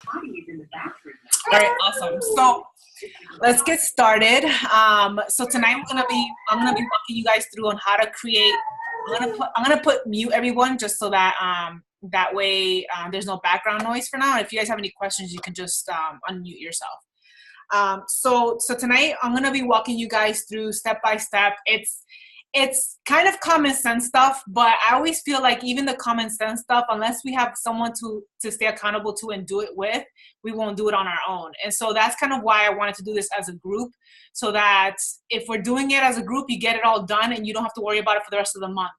All right, awesome. So let's get started. So tonight I'm gonna be walking you guys through on how to create. I'm gonna put mute everyone just so that that way there's no background noise for now. If you guys have any questions, you can just unmute yourself. So tonight I'm gonna be walking you guys through step by step. It's kind of common sense stuff, but I always feel like even the common sense stuff, unless we have someone to stay accountable to and do it with, we won't do it on our own. And so that's kind of why I wanted to do this as a group, so that if we're doing it as a group, you get it all done and you don't have to worry about it for the rest of the month.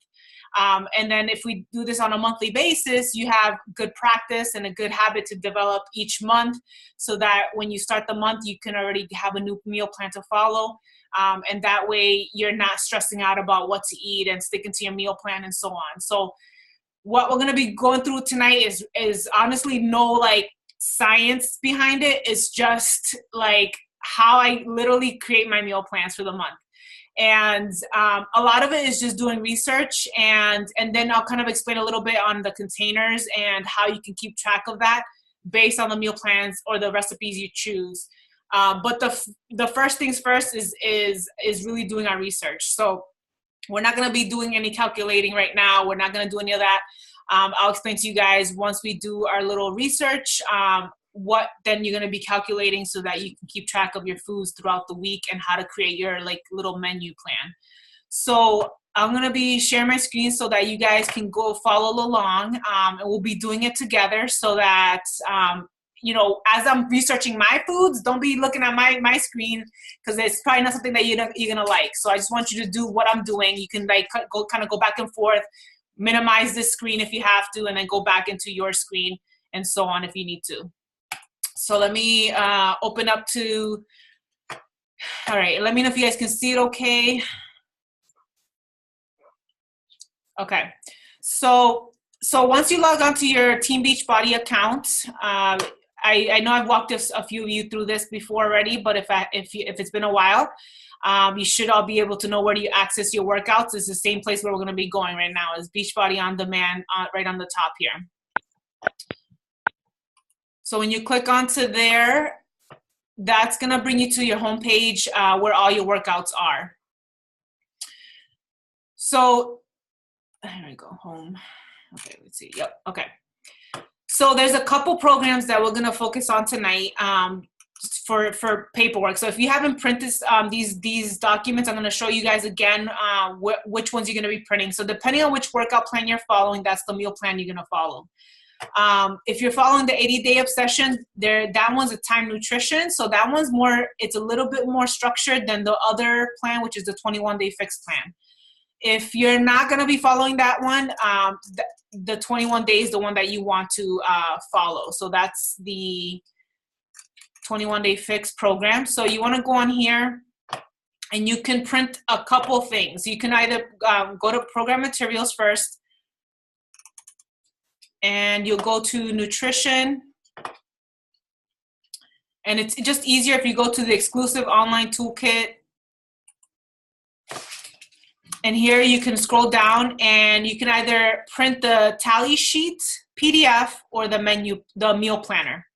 And then if we do this on a monthly basis, you have good practice and a good habit to develop each month, so that when you start the month, you can already have a new meal plan to follow. And that way you're not stressing out about what to eat and sticking to your meal plan and so on. So what we're going to be going through tonight is honestly no like science behind it. It's just like how I literally create my meal plans for the month. And a lot of it is just doing research, and then I'll kind of explain a little bit on the containers and how you can keep track of that based on the meal plans or the recipes you choose. But the first things first is really doing our research. So we're not going to be doing any calculating right now. We're not going to do any of that. I'll explain to you guys once we do our little research, what then you're going to be calculating so that you can keep track of your foods throughout the week and how to create your like little menu plan. So I'm going to be sharing my screen so that you guys can go follow along, and we'll be doing it together so that you know, as I'm researching my foods, don't be looking at my screen, because it's probably not something that you're gonna like. So I just want you to do what I'm doing. You can like go back and forth, minimize this screen if you have to, and then go back into your screen and so on if you need to. So let me open up to, all right, let me know if you guys can see it okay. Okay, so once you log on to your Team Beachbody account, I know I've walked a few of you through this before already, but if it's been a while, you should all be able to know where do you access your workouts. It's the same place where we're going to be going right now, is Beachbody On Demand, right on the top here. So when you click onto there, that's going to bring you to your homepage where all your workouts are. So there we go, home. Okay, let's see. Yep. Okay. So there's a couple programs that we're going to focus on tonight for paperwork. So if you haven't printed these documents, I'm going to show you guys again which ones you're going to be printing. So depending on which workout plan you're following, that's the meal plan you're going to follow. If you're following the 80-day obsession, that one's a time nutrition. So that one's more, it's a little bit more structured than the other plan, which is the 21-day fixed plan. If you're not going to be following that one, the 21 days, the one that you want to follow. So that's the 21-day fixed program. So you want to go on here and you can print a couple things. You can either go to program materials first, and you'll go to nutrition. And it's just easier if you go to the exclusive online toolkit. And here you can scroll down and you can either print the tally sheet PDF or the meal planner.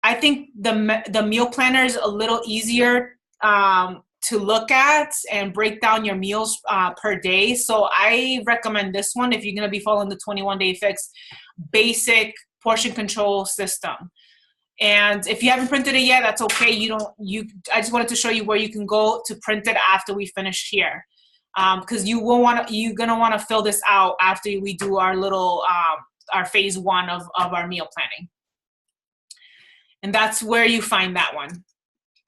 I think the meal planner is a little easier to look at and break down your meals per day. So I recommend this one if you're going to be following the 21-day fixed basic portion control system. And if you haven't printed it yet, that's okay. I just wanted to show you where you can go to print it after we finish here. Because you're gonna want to fill this out after we do our little our phase 1 of our meal planning, and that's where you find that one.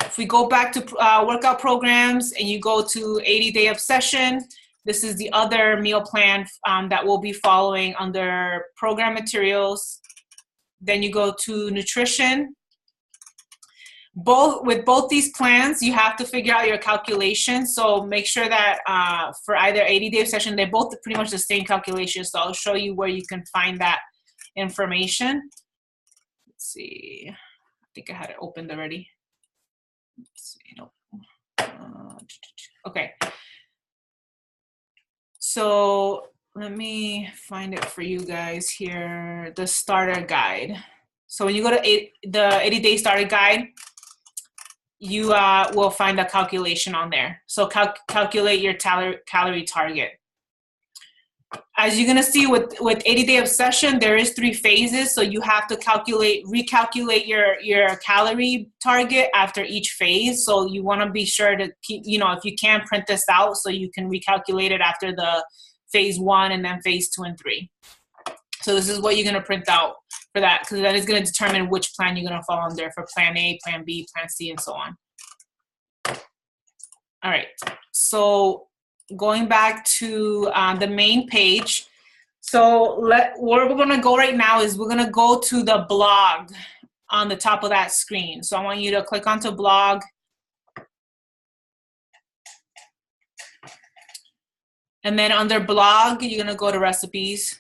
If we go back to workout programs and you go to 80-day obsession, this is the other meal plan that we'll be following under program materials. Then you go to nutrition. With both these plans, you have to figure out your calculation. So make sure that for either 80-day obsession, they're both pretty much the same calculation. So I'll show you where you can find that information. Let's see. I think I had it opened already. Let's see. Nope. Okay. So let me find it for you guys here. The starter guide. So when you go to the 80-day starter guide, you will find a calculation on there. So calculate your calorie target. As you're gonna see with 80-day obsession, there is 3 phases. So you have to recalculate your calorie target after each phase. So you wanna be sure to keep, if you can, print this out so you can recalculate it after the phase 1 and then phase 2 and 3. So this is what you're gonna print out for that, because that is gonna determine which plan you're gonna fall under for plan A, plan B, plan C, and so on. All right, so going back to the main page. So where we're gonna go right now is we're gonna go to the blog on the top of that screen. So I want you to click onto blog. And then under blog, you're gonna go to recipes.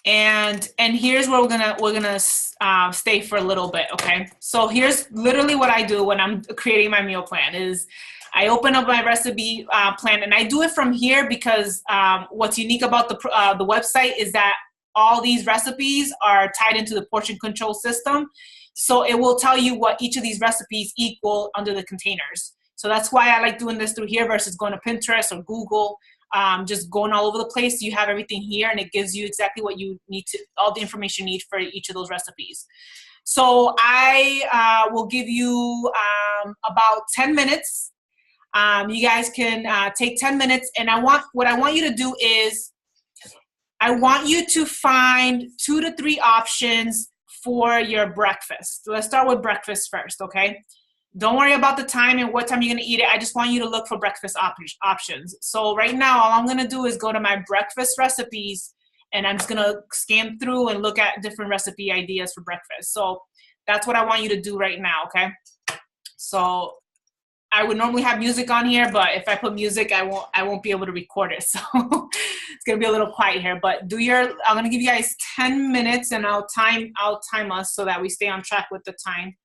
And here's where we're gonna stay for a little bit, okay? So here's literally what I do when I'm creating my meal plan is I open up my recipe plan, and I do it from here because what's unique about the website is that all these recipes are tied into the portion control system. So it will tell you what each of these recipes equal under the containers. So that's why I like doing this through here versus going to Pinterest or Google. Just going all over the place. You have everything here, and it gives you exactly what you need to, all the information you need for each of those recipes. So I will give you about 10 minutes. You guys can take 10 minutes, and what I want you to do is I want you to find 2 to 3 options for your breakfast. So let's start with breakfast first, okay? Don't worry about the time and what time you're gonna eat it. I just want you to look for breakfast options. So right now, all I'm gonna do is go to my breakfast recipes, and I'm just gonna scan through and look at different recipe ideas for breakfast. So that's what I want you to do right now, okay? So I would normally have music on here, but if I put music, I won't be able to record it. So it's gonna be a little quiet here. But I'm gonna give you guys 10 minutes, and I'll time us so that we stay on track with the time.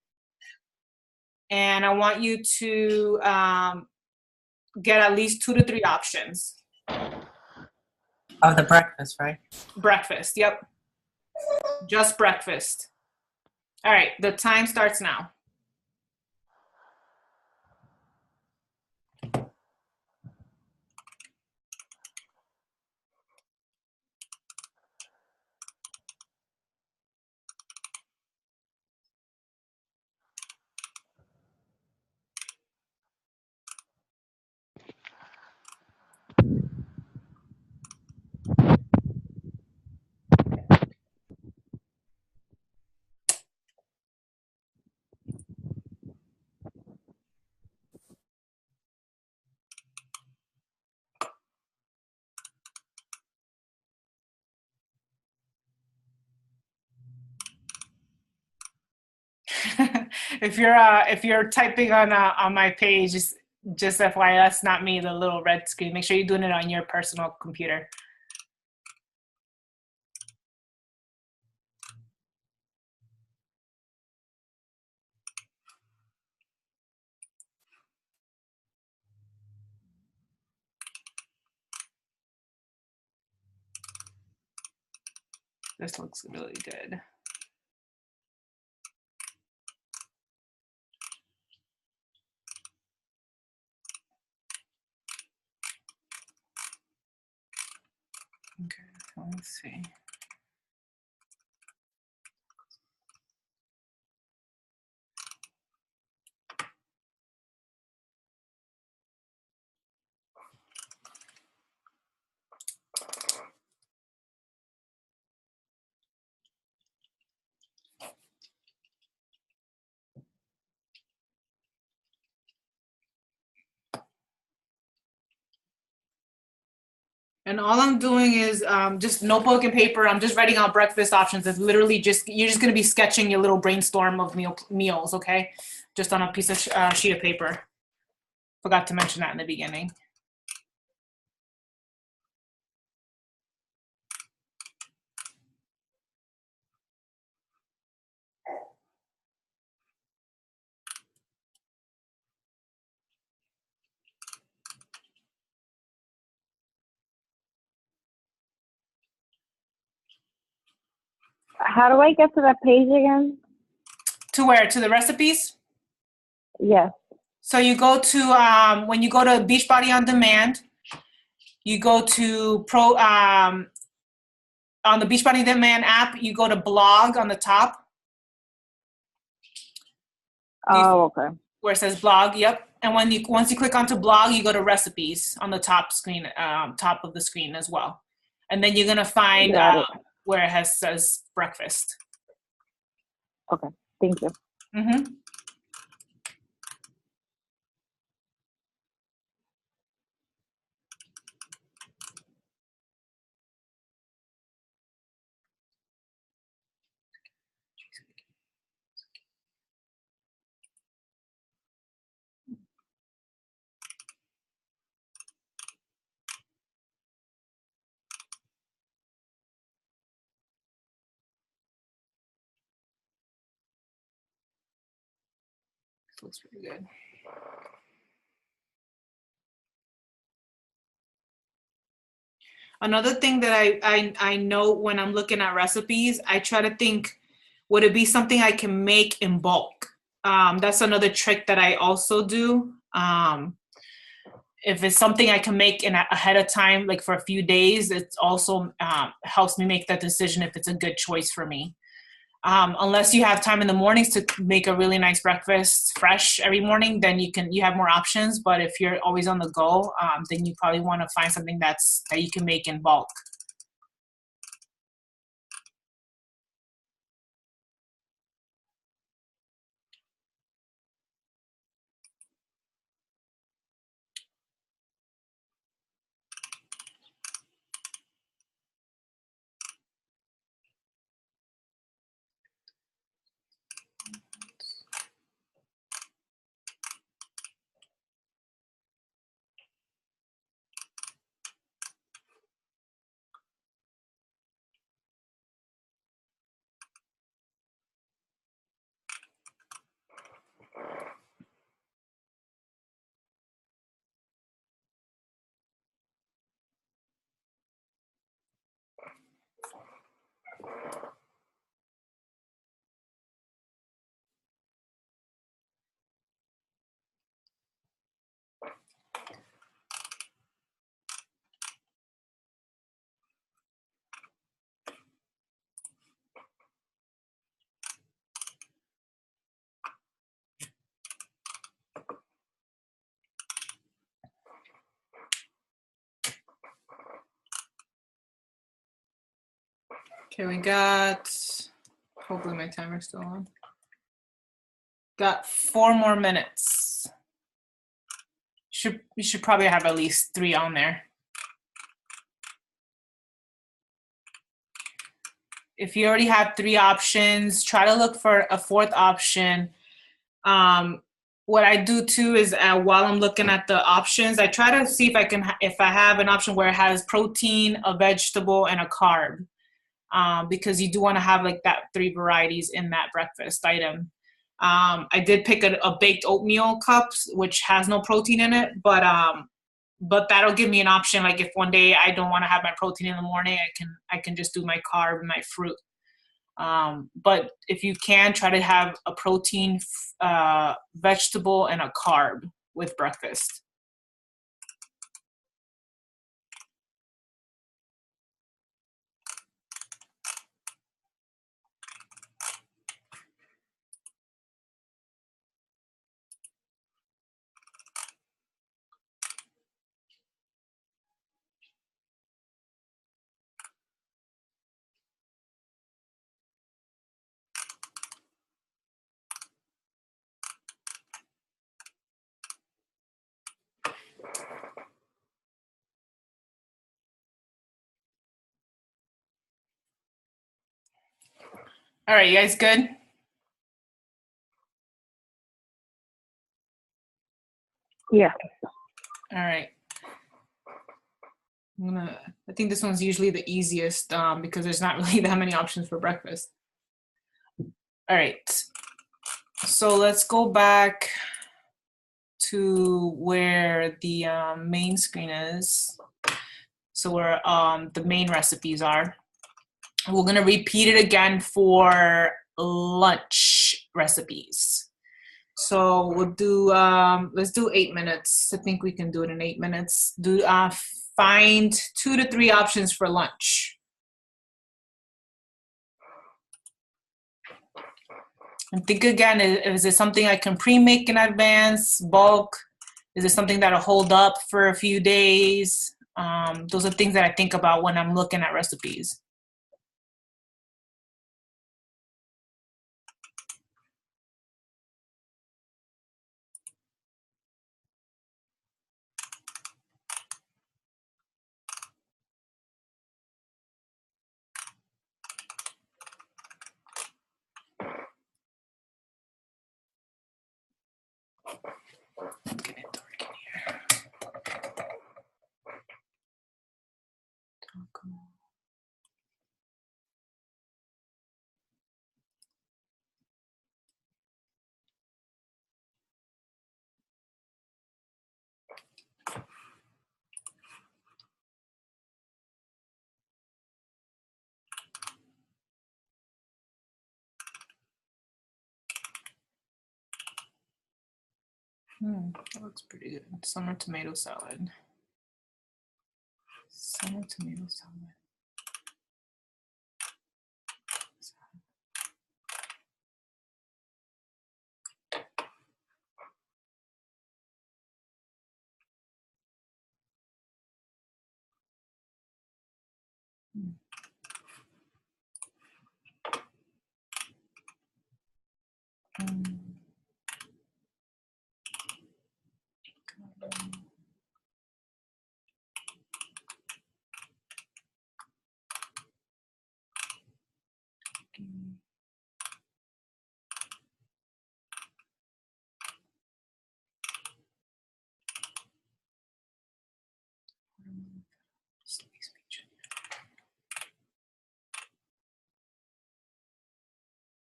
And I want you to get at least 2 to 3 options. Of the breakfast, right? Breakfast, yep. Just breakfast. All right, the time starts now. If you're typing on my page, just FYI, that's not me, the little red screen. Make sure you're doing it on your personal computer. This looks really good. Okay, so let's see. And all I'm doing is just notebook and paper. I'm just writing out breakfast options. It's literally you're just gonna be sketching your little brainstorm of meals, okay? Just on a piece of sheet of paper. Forgot to mention that in the beginning. How do I get to that page again? To where? To the recipes? Yes. So you go to, when you go to Beachbody On Demand, you go to on the Beachbody On Demand app, you go to blog on the top. Oh, okay. Where it says blog, yep. And once you click onto blog, you go to recipes on the top screen, top of the screen as well. And then you're gonna find where it says breakfast. Okay, thank you. Mm-hmm. Looks pretty good. Another thing that I know when I'm looking at recipes, I try to think, would it be something I can make in bulk? That's another trick that I also do. If it's something I can make ahead of time, like for a few days, it also helps me make that decision if it's a good choice for me. Unless you have time in the mornings to make a really nice breakfast fresh every morning, then you have more options. But if you're always on the go, then you probably want to find something that you can make in bulk. Okay, we got, hopefully my timer's still on. Got 4 more minutes. You should probably have at least 3 on there. If you already have 3 options, try to look for a 4th option. What I do too is while I'm looking at the options, I try to see if I have an option where it has protein, a vegetable, and a carb. Because you do want to have like that 3 varieties in that breakfast item. I did pick a baked oatmeal cups, which has no protein in it, but that'll give me an option. Like if one day I don't want to have my protein in the morning, I can just do my carb and my fruit. But if you can, try to have a protein, vegetable, and a carb with breakfast. All right, you guys good? Yeah. All right. I think this one's usually the easiest because there's not really that many options for breakfast. All right. So let's go back to where the main screen is. So where the main recipes are. We're gonna repeat it again for lunch recipes. So we'll do, let's do 8 minutes. I think we can do it in 8 minutes. Find 2 to 3 options for lunch. And think again, is it something I can pre-make in advance, bulk? Is it something that'll hold up for a few days? Those are things that I think about when I'm looking at recipes. Okay, dark in here. Taco. That looks pretty good. Summer tomato salad. Summer tomato salad.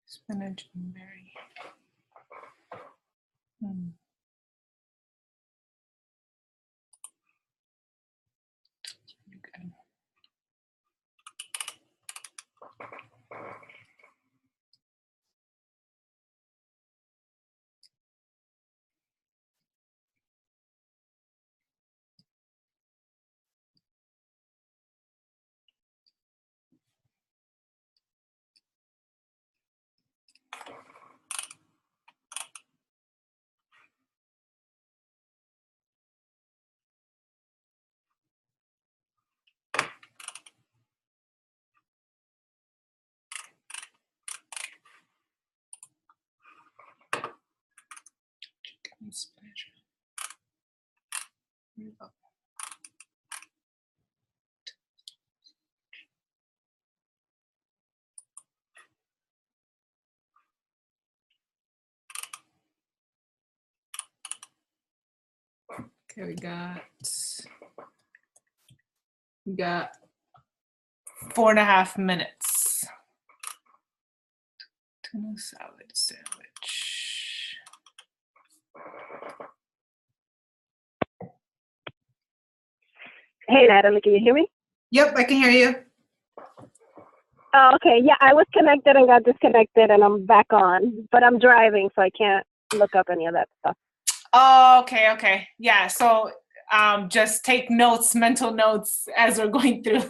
Spinach and berry. Okay. Chicken spinach. Okay, we got 4.5 minutes. Tuna salad sandwich. Hey, Natalie, can you hear me? Yep, I can hear you. Oh, okay. Yeah, I was connected and got disconnected, and I'm back on. But I'm driving, so I can't look up any of that stuff. Oh, okay. Yeah, so just take notes, mental notes as we're going through.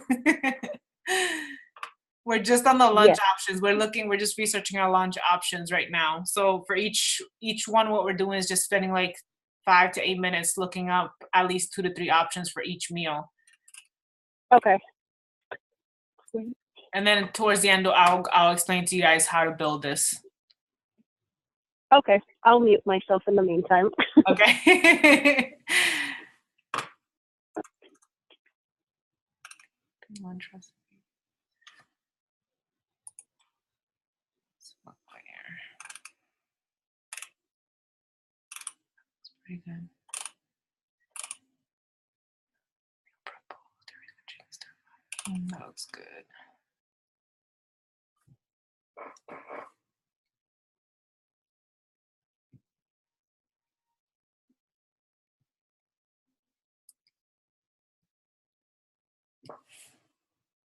We're just on the lunch options. We're just researching our lunch options right now. So for each one, what we're doing is just spending like 5 to 8 minutes looking up at least 2 to 3 options for each meal. Okay. And then towards the end, I'll explain to you guys how to build this. Okay. I'll mute myself in the meantime. Okay. Lunch recipe. It's pretty good. That looks good.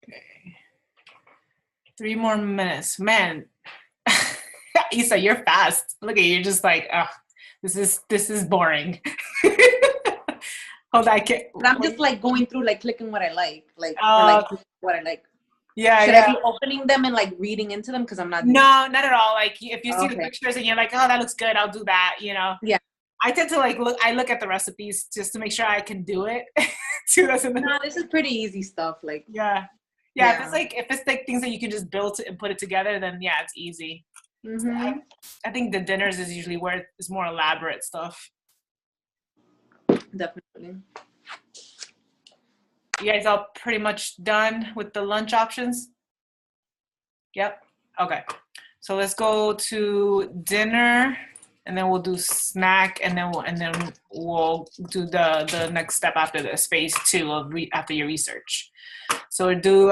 Okay. 3 more minutes. Man, Isa, you're fast. Look at you, just like, this is boring. Hold on, I can't. But I'm just like going through, like clicking what I like, what I like. Yeah, Should yeah. I be opening them and like reading into them? Because I'm not. No, not at all. Like if you see the Okay. pictures and you're like, oh, that looks good, I'll do that. Yeah. I tend to I look at the recipes just to make sure I can do it. Too. No, this is pretty easy stuff. Like. Yeah. Yeah. If it's like things that you can just build and put it together, then yeah, it's easy. Mm-hmm. I think the dinners is usually where it's more elaborate stuff. Definitely. You guys all pretty much done with the lunch options? Yep. Okay. So let's go to dinner, and then we'll do snack, and then we'll do the next step after this, phase 2 of after your research. So we'll do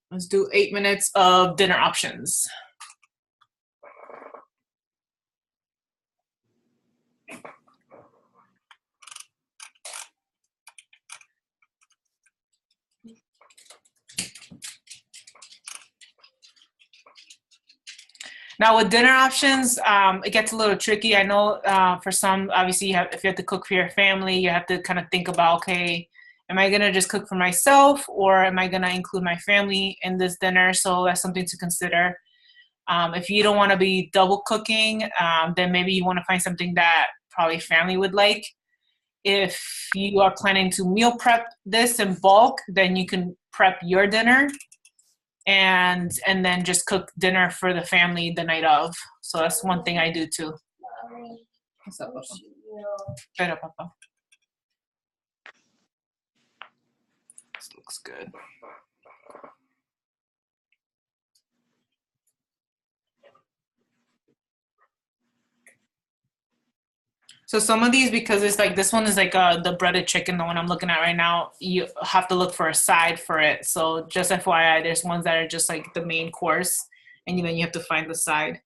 let's do 8 minutes of dinner options. Now with dinner options, it gets a little tricky. I know for some, obviously, if you have to cook for your family, you have to kind of think about, okay, am I gonna just cook for myself, or am I gonna include my family in this dinner? So that's something to consider. If you don't want to be double cooking, then maybe you want to find something that probably family would like. If you are planning to meal prep this in bulk, then you can prep your dinner and then just cook dinner for the family the night of. So that's one thing I do too. What's up, Papa? Better, Papa. This looks good. So some of these, because it's like, this one is like the breaded chicken, the one I'm looking at right now, you have to look for a side for it. So just FYI, there's ones that are just like the main course, and then you have to find the side.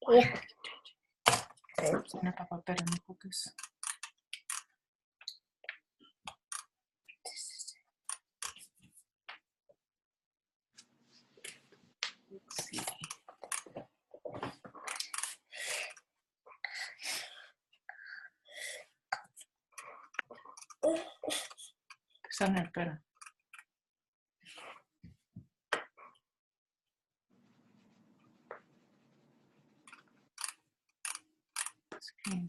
Yeah. Papa, better focus. Let's see. Sana, better. Screen.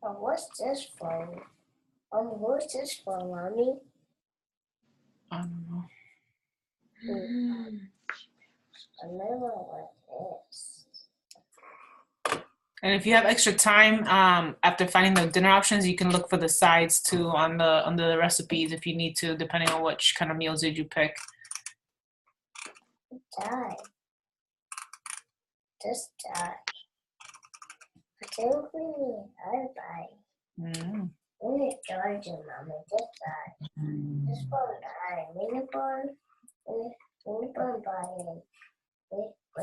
Oh, what's this for? What's this for, Mommy? I don't know. I never want this. And if you have extra time, after finding the dinner options, you can look for the sides too on the recipes if you need to, depending on which kind of meals did you pick. Die. Just die. I think we need bye. We need Georgia, Mommy. Just die. This one die. Mini bun. Mini bun bye. We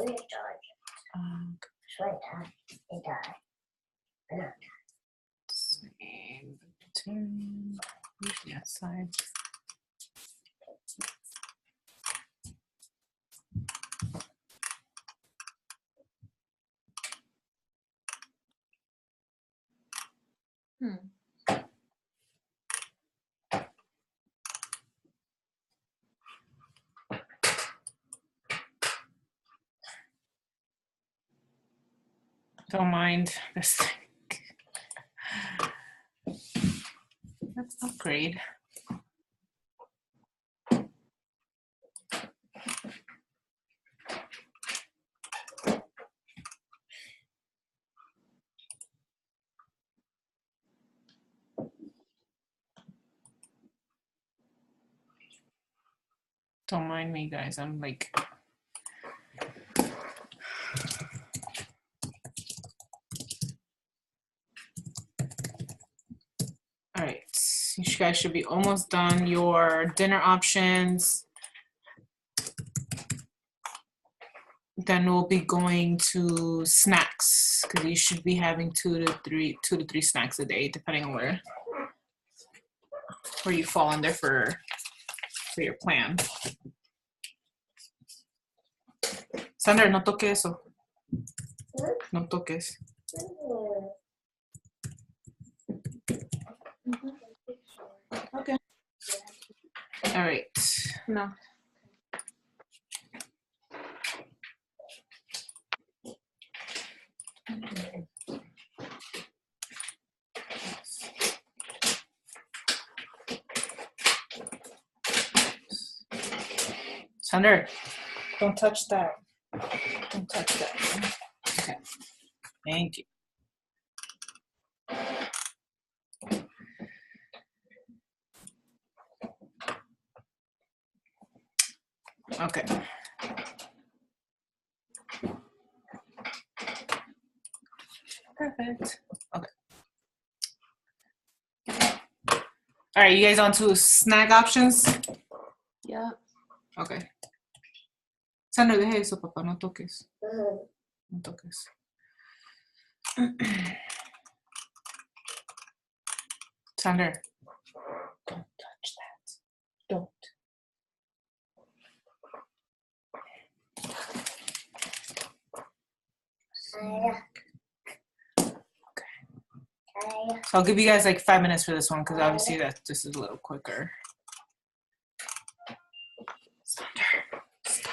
need Georgia. This one die. They die. I not Vegetarian, usually outside. Don't mind this thing. Let's upgrade. Don't mind me, guys. I'm like, all right, you guys should be almost done your dinner options. Then we'll be going to snacks, because you should be having two to three snacks a day, depending on where you fall under for your plan. Sandra, no toques eso. No toques. Okay. All right. No. Sandra, don't touch that. Don't touch that. Okay. Thank you. Okay. Perfect. Okay. All right, you guys on to snack options? Yeah. Okay. Sandra, deje eso, papá, no toques. No toques. Sandra, don't touch that. Don't. So I'll give you guys like 5 minutes for this one, because obviously this is a little quicker. Sandra, stop.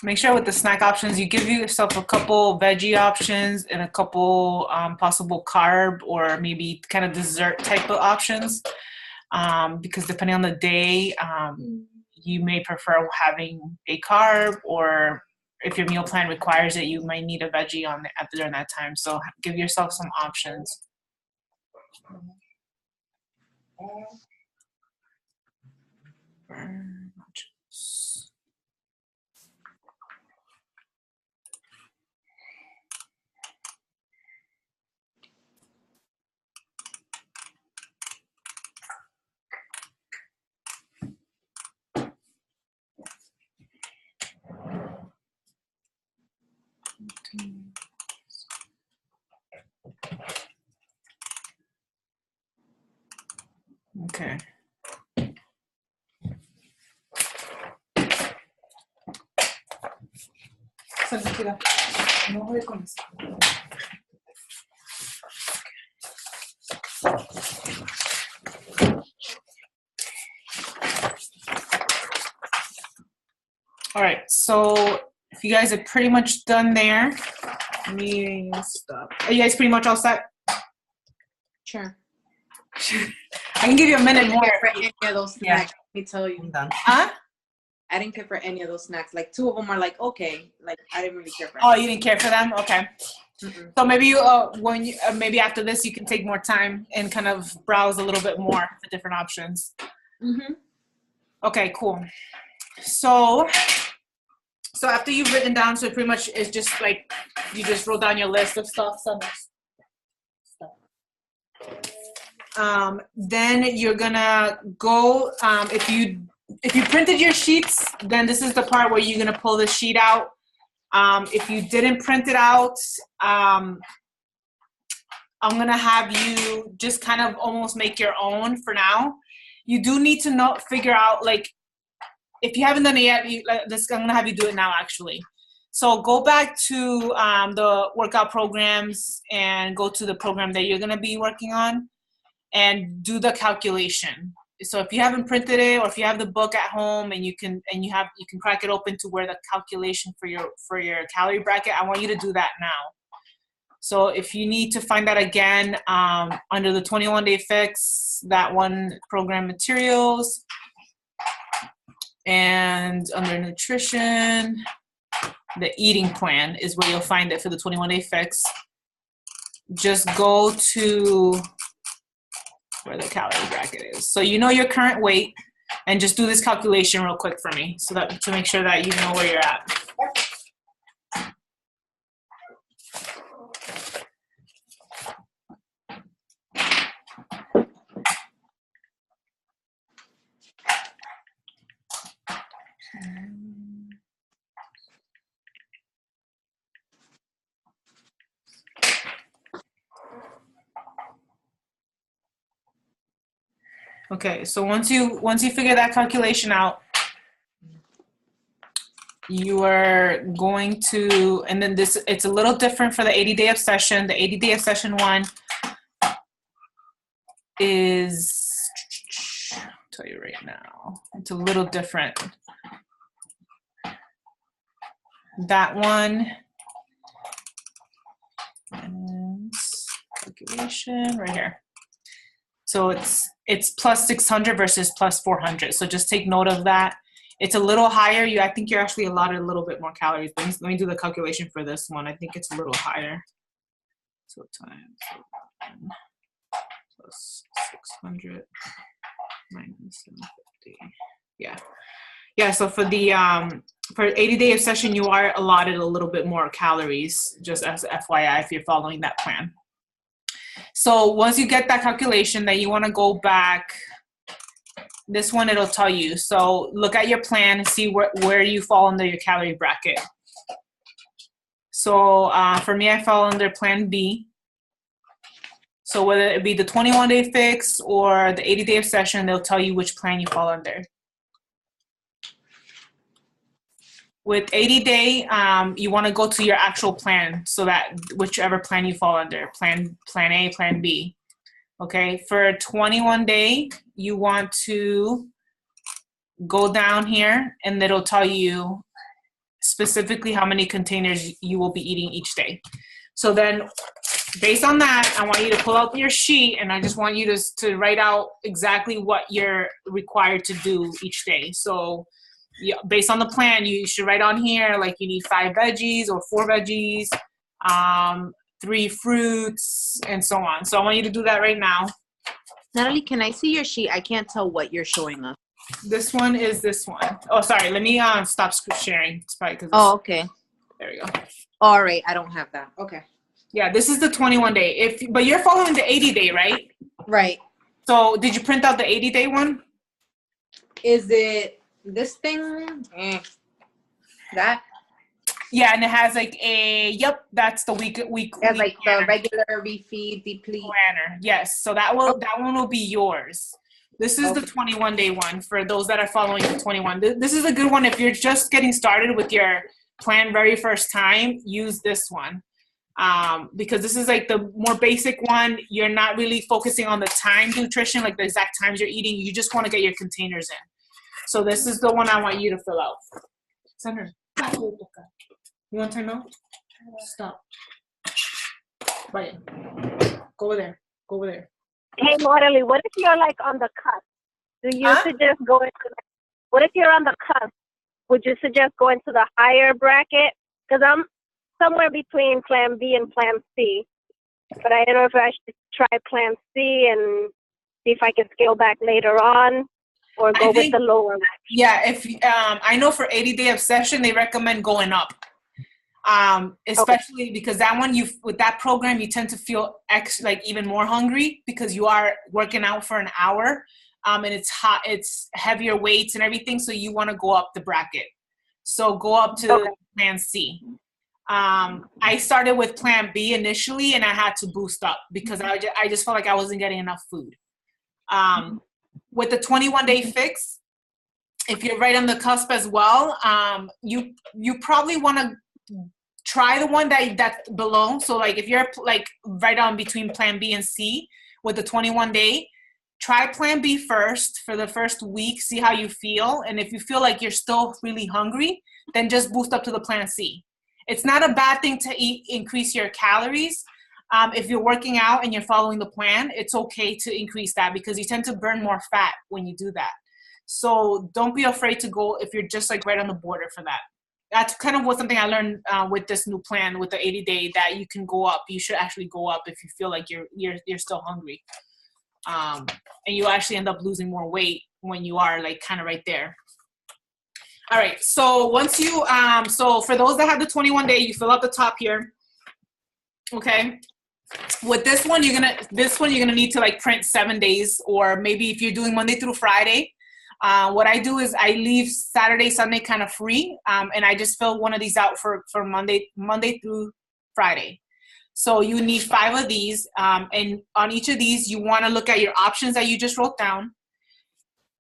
Make sure with the snack options, you give yourself a couple veggie options and a couple possible carb or maybe kind of dessert type of options, because depending on the day, you may prefer having a carb, or if your meal plan requires it, you might need a veggie during that time. So give yourself some options. Okay. No juegue con eso. All right, so if you guys are pretty much done there, let me stop. Are you guys pretty much all set? Sure. I can give you a minute more. For any of those snacks, let me tell you. I'm done. Huh? I didn't care for any of those snacks. Like 2 of them are like okay. Like I didn't really care for. Oh, you didn't care for them? Okay. Mm-mm. So maybe you, when you, maybe after this, you can take more time and kind of browse a little bit more for different options. Mm-hmm. Okay, cool. So after you've written down, so pretty much it's just like you just wrote down your list of stuff. Then you're gonna go. If you printed your sheets, then this is the part where you're gonna pull the sheet out. If you didn't print it out, I'm gonna have you just kind of almost make your own for now. You do need to figure out, like, if you haven't done it yet, I'm gonna have you do it now actually. So go back to the workout programs and go to the program that you're going to be working on and do the calculation. So if you haven't printed it, or if you have the book at home and you can crack it open to where the calculation for your calorie bracket, I want you to do that now. So if you need to find that again, under the 21-day fix, that one program materials, and under nutrition, the eating plan is where you'll find it for the 21-day fix. Just go to where the calorie bracket is. So you know your current weight, and just do this calculation real quick for me, so that to make sure that you know where you're at. Okay, so once you figure that calculation out, you are going to, and then it's a little different for the 80-day obsession. The 80-day obsession one is, I'll tell you right now, it's a little different. That one is calculation right here. So it's plus 600 versus plus 400. So just take note of that. It's a little higher. I think you're actually allotted a little bit more calories. Let me do the calculation for this one. I think it's a little higher. So times 1 plus 600 minus 750. Yeah. So for the for 80-day obsession, you are allotted a little bit more calories, just as FYI if you're following that plan. So once you get that calculation, then you want to go back. This one, it'll tell you. So look at your plan and see where you fall under your calorie bracket. So for me, I fall under plan B. So whether it be the 21-day fix or the 80-day obsession, they'll tell you which plan you fall under. With 80-day, you want to go to your actual plan, so that whichever plan you fall under, plan A, plan B. Okay, for 21-day, you want to go down here, and it'll tell you specifically how many containers you will be eating each day. So then, based on that, I want you to pull out your sheet, and I just want you to write out exactly what you're required to do each day. So based on the plan, you should write on here, like you need 5 veggies or 4 veggies, 3 fruits, and so on. So I want you to do that right now. Natalie, can I see your sheet? I can't tell what you're showing us. This one is this one. Oh, sorry. Let me stop sharing. It's probably because. Oh, okay. There we go. All right. I don't have that. Okay. Yeah, this is the 21-day. But you're following the 80-day, right? Right. So did you print out the 80-day one? Is it this thing? That? Yeah, and it has like that's the week. It's like the regular refeed, deplete planner. Yes, so that one will be yours. This is the 21-day one for those that are following the 21. This is a good one if you're just getting started with your plan very first time. Use this one because this is like the more basic one. You're not really focusing on the timed nutrition, like the exact times you're eating. You just want to get your containers in. So this is the one I want you to fill out. Sandra, you want time out? Stop. Right. Go over there. Go over there. Hey, Natalie, what if you're like on the cusp? Do you suggest going to what if you're on the cusp? Would you suggest going to the higher bracket? Because I'm somewhere between plan B and plan C. But I don't know if I should try plan C and see if I can scale back later on. Or go with the lower one. Yeah, if I know for 80-day obsession, they recommend going up. Especially because that one, with that program, you tend to feel like even more hungry because you are working out for an hour, and it's hot, it's heavier weights and everything, so you want to go up the bracket. So go up to plan C. I started with plan B initially, and I had to boost up because I just felt like I wasn't getting enough food. With the 21-day fix, if you're right on the cusp as well, you probably want to try the one that's below. So like if you're like right on between plan B and C with the 21 day, try plan B first for the first week, see how you feel. And if you feel like you're still really hungry, then just boost up to the plan C. It's not a bad thing to increase your calories. If you're working out and you're following the plan, it's okay to increase that because you tend to burn more fat when you do that. So don't be afraid to go if you're just like right on the border for that. That's kind of something I learned with this new plan with the 80 day, that you can go up. You should actually go up if you feel like you're still hungry. And you actually end up losing more weight when you are like kind of right there. All right, so once you, so for those that have the 21 day, you fill out the top here, okay? With this one, you're gonna need to like print 7 days, or maybe if you're doing Monday through Friday, what I do is I leave Saturday, Sunday kind of free, and I just fill one of these out for Monday through Friday. So you need 5 of these, and on each of these, you wanna look at your options that you just wrote down,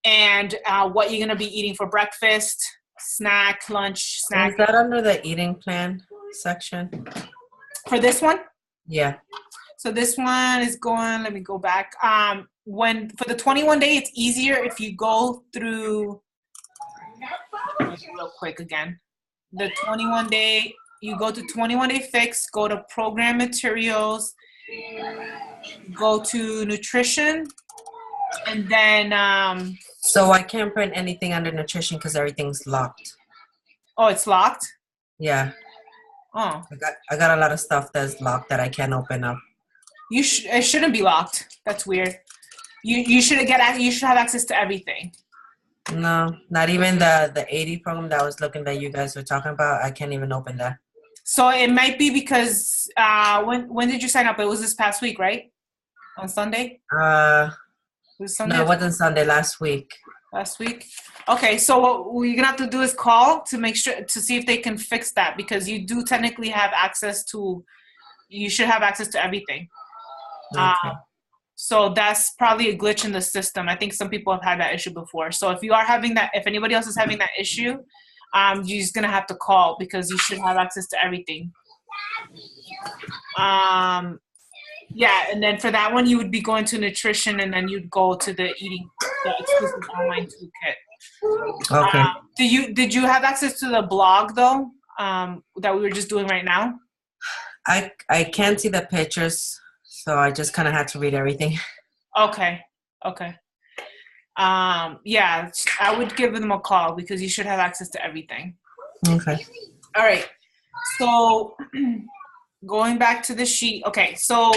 and what you're gonna be eating for breakfast, snack, lunch, snack. Is that under the eating plan section? For this one? Yeah. So this one is going, let me go back. For the 21 day, it's easier if you go through, real quick again. The 21 day, you go to 21 day fix, go to program materials, go to nutrition, and then, So I can't print anything under nutrition because everything's locked. oh, it's locked? Yeah. Oh. I got a lot of stuff that's locked that I can't open up. It shouldn't be locked. That's weird. You should have access to everything. No, not even the 80 program that I was looking that you guys were talking about. I can't even open that. So it might be because when did you sign up? It was this past week, right? On Sunday? It was Sunday. No, it wasn't Sunday. Last week. Last week. Okay, so what you're gonna have to do is call to make sure to see if they can fix that, because you do technically have access to. You should have access to everything. Okay. So that's probably a glitch in the system. I think some people have had that issue before. So if you are having that, if anybody else is having that issue, you're just gonna have to call because you should have access to everything. Yeah, and then for that one, you would be going to nutrition, and then you'd go to the exclusive online toolkit. Okay. Did you have access to the blog though, that we were just doing right now? I can't see the pictures, so I just kind of had to read everything. Okay. Yeah, I would give them a call because you should have access to everything. Okay. All right. So going back to the sheet. Okay, so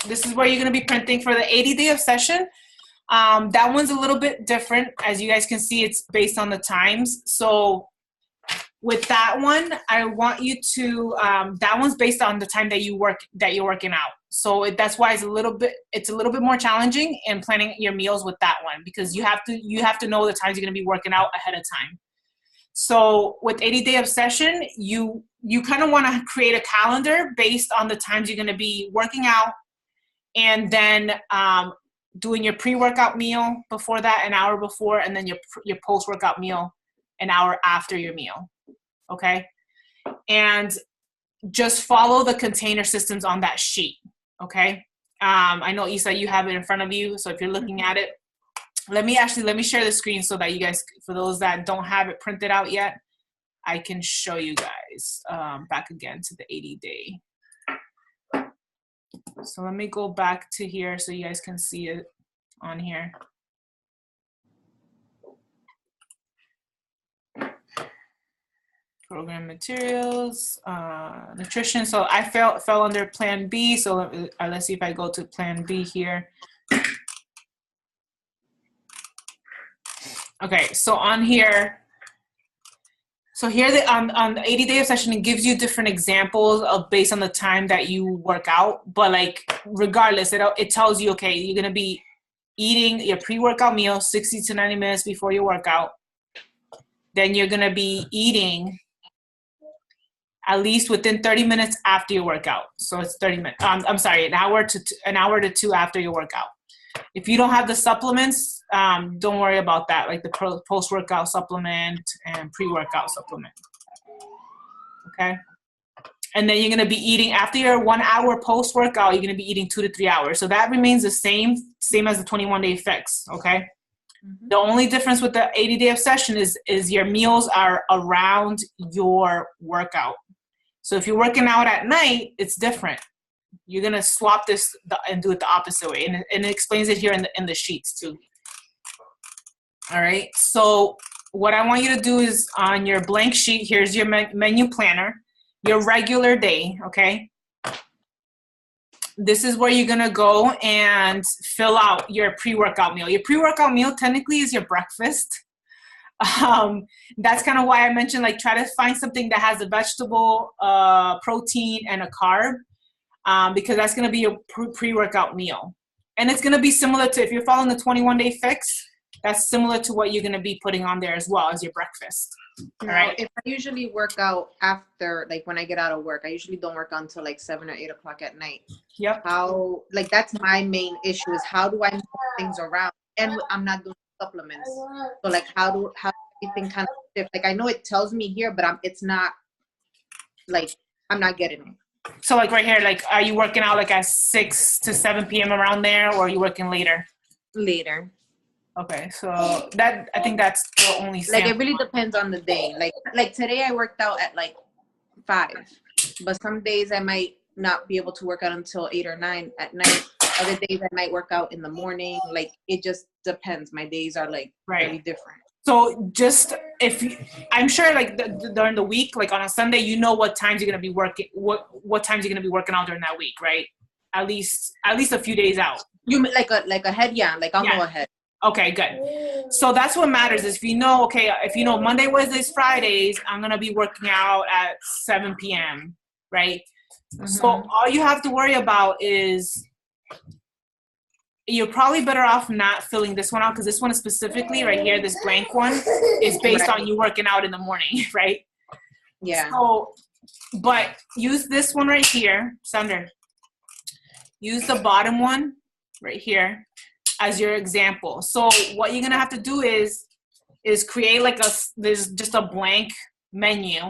this is where you're going to be printing for the 80-day obsession. That one's a little bit different. As you guys can see, it's based on the times. So with that one, I want you to, that one's based on the time that you're working out. So that's why it's a little bit more challenging in planning your meals with that one, because you have to know the times you're going to be working out ahead of time. So with 80-day obsession, you kind of want to create a calendar based on the times you're going to be working out, and then doing your pre-workout meal before that, an hour before, and then your post-workout meal an hour after your meal. Okay? And just follow the container systems on that sheet. Okay? I know, Isa, you have it in front of you, so if you're looking at it, let me share the screen so that you guys, for those that don't have it printed out yet, I can show you guys back again to the 80-day. So let me go back to here so you guys can see it on here. Program materials, nutrition. So I fell under Plan B. So let's see if I go to Plan B here. Okay, so on here, on the 80-day obsession, it gives you different examples of based on the time that you work out. But like, regardless, it tells you, okay, you're gonna be eating your pre-workout meal 60 to 90 minutes before your workout. Then you're gonna be eating at least within 30 minutes after your workout. So it's 30 minutes. I'm sorry, an hour to two after your workout. If you don't have the supplements, don't worry about that, like the post-workout supplement and pre-workout supplement. okay? And then you're gonna be eating, after your 1 hour post-workout, you're gonna be eating 2 to 3 hours. So that remains the same as the 21-day fix, okay? The only difference with the 80-day obsession is your meals are around your workout. So if you're working out at night, it's different. You're gonna swap this and do it the opposite way, and it explains it here in the sheets too. All right, so what I want you to do is on your blank sheet, here's your menu planner, your regular day, okay? This is where you're gonna go and fill out your pre-workout meal. Your pre-workout meal technically is your breakfast. That's kind of why I mentioned, like, try to find something that has a vegetable, protein, and a carb, because that's gonna be your pre-workout meal. And it's gonna be similar to, if you're following the 21-day fix, that's similar to what you're gonna be putting on there as well as your breakfast. All right. If I usually work out after, like when I get out of work, I usually don't work out until like 7 or 8 o'clock at night. Yep. How, like, that's my main issue, is how do I move things around? And I'm not doing supplements. So like, how everything kind of shift? Like, I know it tells me here, but it's not, like, I'm not getting it. So like right here, like, are you working out like at 6 to 7 p.m. around there, or are you working later? Later. Okay, so I think that's the only Like, it really depends on the day. Like today I worked out at like 5, but some days I might not be able to work out until 8 or 9 at night. Other days I might work out in the morning. Like, it just depends. My days are like very different. So just I'm sure like during the week, like on a Sunday, you know what times you're gonna be working, what times you're gonna be working out during that week, right? At least a few days out. You mean like ahead? Yeah, like I'll know ahead. Okay, good. So that's what matters, is if you know, okay, if you know Monday, Wednesdays, Fridays, I'm going to be working out at 7 p.m., right? Mm-hmm. So all you have to worry about is, you're probably better off not filling this one out, because this one is specifically right here, this blank one, is based on you working out in the morning, right? Yeah. So, but use this one right here, Sander. Use the bottom one right here as your example. So what you're gonna have to do is create like there's just a blank menu,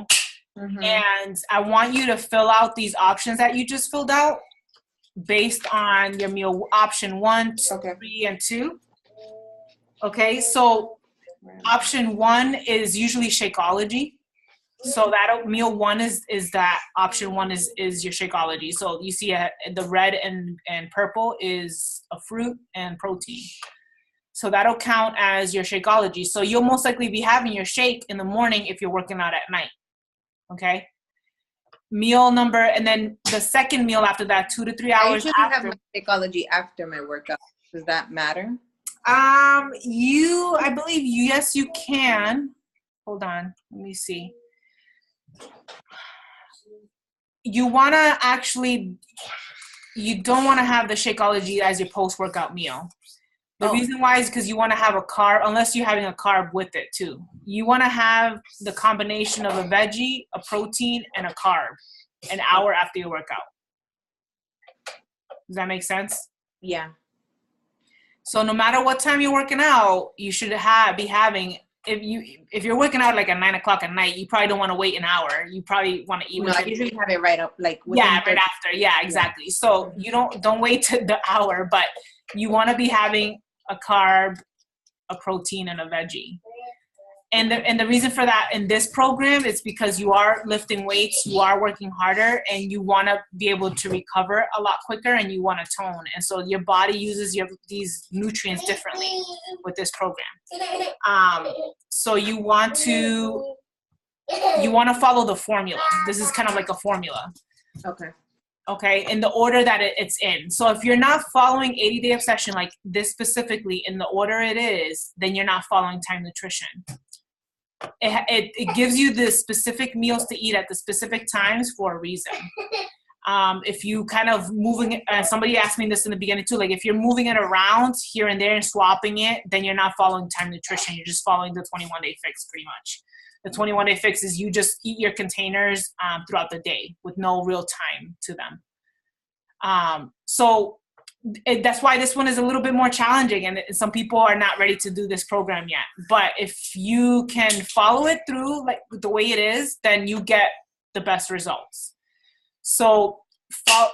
and I want you to fill out these options that you just filled out based on your meal option 1, 2, 3, and 2. Okay, so option 1 is usually Shakeology. So that meal 1 is that option 1 is your Shakeology. So you see the red and purple is a fruit and protein. So that'll count as your Shakeology. So you'll most likely be having your shake in the morning if you're working out at night. Okay. Meal number, and then the second meal after that, 2 to 3 hours I usually after. have my Shakeology after my workout. Does that matter? I believe yes, you can. Hold on, let me see. You want to actually, you don't want to have the Shakeology as your post-workout meal. The reason why is because you want to have a carb, unless you're having a carb with it too. You want to have the combination of a veggie, a protein, and a carb an hour after your workout. Does that make sense? Yeah. So no matter what time you're working out, you should be having, if you're working out like at 9 o'clock at night, you probably don't want to wait an hour. You probably want to eat. No, I usually have it right up, like right after. Yeah, exactly. Yeah. So you don't wait to the hour, but you want to be having a carb, a protein, and a veggie. And the reason for that in this program is because you are lifting weights, you are working harder, and you want to be able to recover a lot quicker, and you want to tone. And so your body uses these nutrients differently with this program. So you want to follow the formula. This is kind of like a formula. Okay, in the order that it's in. So if you're not following 80-day obsession like this specifically in the order it is, then you're not following Time Nutrition. It gives you the specific meals to eat at the specific times for a reason. If you kind of moving, somebody asked me this in the beginning too, like if you're moving it around here and there and swapping it, then you're not following Time Nutrition. You're just following the 21-day fix pretty much. The 21-day fix is you just eat your containers throughout the day with no real time to them. So that's why this one is a little bit more challenging, and some people are not ready to do this program yet. But if you can follow it through like the way it is, then you get the best results. So,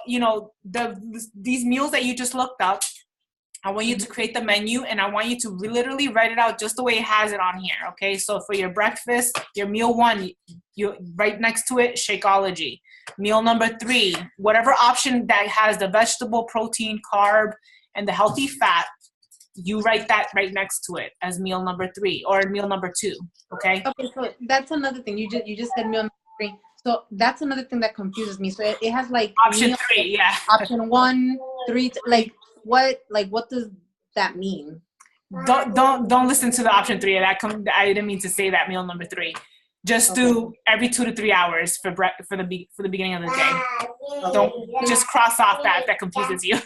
you know, these meals that you just looked up, I want you to create the menu, and I want you to literally write it out just the way it has it on here, okay? So for your breakfast, your meal 1, you right next to it, Shakeology. Meal number 3, whatever option that has the vegetable, protein, carb, and the healthy fat, you write that right next to it as meal number 3 or meal number 2, okay? Okay, so that's another thing. You just said meal number 3. So that's another thing that confuses me. So it has like Option meal, 3, yeah. option 1, 3, what does that mean? Don't listen to the option 3. I didn't mean to say that meal number 3. Just do every 2 to 3 hours for the beginning of the day. Don't just cross off that confuses you.